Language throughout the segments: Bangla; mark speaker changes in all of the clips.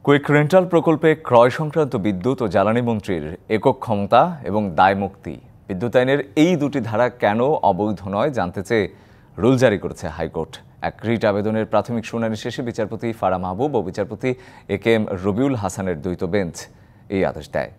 Speaker 1: কুইক রেন্টাল প্রকল্পে ক্রয় সংক্রান্ত বিদ্যুৎ ও জ্বালানি মন্ত্রীর একক ক্ষমতা এবং দায়মুক্তি বিদ্যুৎ আইনের এই দুটি ধারা কেন অবৈধ নয় জানতে চেয়ে রুল জারি করেছে হাইকোর্ট। এক রিট আবেদনের প্রাথমিক শুনানি শেষে বিচারপতি ফারা মাহবুব ও বিচারপতি একেএম রবিউল হাসানের দ্বৈত বেঞ্চ এই আদেশ দেয়।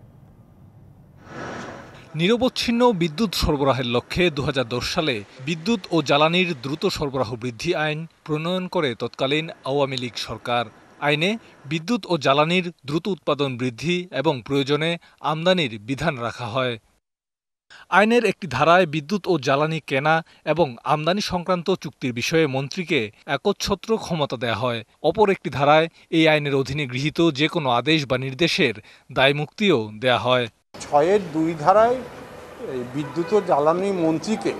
Speaker 2: নিরবচ্ছিন্ন বিদ্যুৎ সরবরাহের লক্ষ্যে ২০১০ সালে বিদ্যুৎ ও জ্বালানির দ্রুত সরবরাহ বৃদ্ধি আইন প্রণয়ন করে তৎকালীন আওয়ামী লীগ সরকার। আইনে বিদ্যুৎ ও জ্বালানির দ্রুত উৎপাদন বৃদ্ধি এবং প্রয়োজনে আমদানির বিধান রাখা হয়। আইনের একটি ধারায় বিদ্যুৎ ও জ্বালানি কেনা এবং আমদানি সংক্রান্ত চুক্তির বিষয়ে মন্ত্রীকে একচ্ছত্র ক্ষমতা দেয়া হয়। অপর একটি ধারায় এই আইনের অধীনে গৃহীত যে কোনো আদেশ বা নির্দেশের দায়মুক্তিও দেয়া হয়।
Speaker 3: ৬-এর ২ ধারায় বিদ্যুৎ ও জ্বালানি মন্ত্রীকে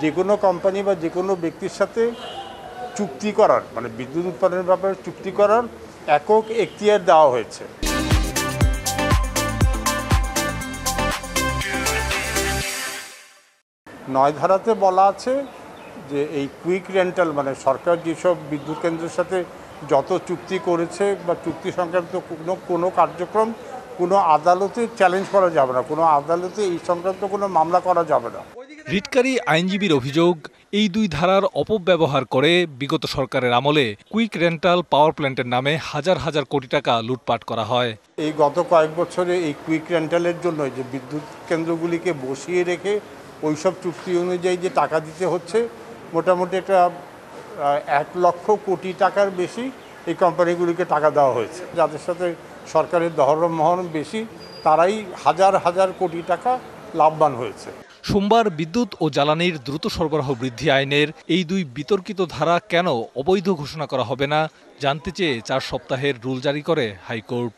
Speaker 3: যে কোনো কোম্পানি বা যে কোনো ব্যক্তির সাথে চুক্তি করার মানে বিদ্যুৎ উৎপাদনের ব্যাপারে চুক্তি করার একক এখতিয়ার দেওয়া হয়েছে। ৯ ধারাতে বলা আছে যে এই কুইক রেন্টাল মানে সরকার যেসব বিদ্যুৎ কেন্দ্রের সাথে যত চুক্তি করেছে বা চুক্তি সংক্রান্ত কোনো কার্যক্রম কোনো আদালতে চ্যালেঞ্জ করা যাবে না, কোনো আদালতে এই সংক্রান্ত কোনো মামলা করা যাবে না।
Speaker 2: রিটকারী আইনজীবীর অভিযোগ, এই দুই ধারার অপব্যবহার করে বিগত সরকারের আমলে কুইক রেন্টাল পাওয়ার প্ল্যান্টের নামে হাজার হাজার কোটি টাকা লুটপাট করা হয়।
Speaker 3: এই গত কয়েক বছরে এই কুইক রেন্টালের জন্য যে বিদ্যুৎ কেন্দ্রগুলিকে বসিয়ে রেখে ওইসব চুক্তি অনুযায়ী যে টাকা দিতে হচ্ছে, মোটামুটি একটা ১ লক্ষ কোটি টাকার বেশি এই কোম্পানিগুলিকে টাকা দেওয়া হয়েছে। যাদের সাথে সরকারের ধরম বেশি তারাই হাজার হাজার কোটি টাকা লাভবান হয়েছে।
Speaker 2: সোমবার বিদ্যুৎ ও জ্বালানির দ্রুত সরবরাহ বৃদ্ধি আইনের এই দুই বিতর্কিত ধারা কেন অবৈধ ঘোষণা করা হবে না জানতে চেয়ে ৪ সপ্তাহের রুল জারি করে high court.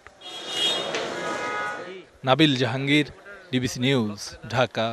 Speaker 2: Nabil Jahangir, DBC news, Dhaka.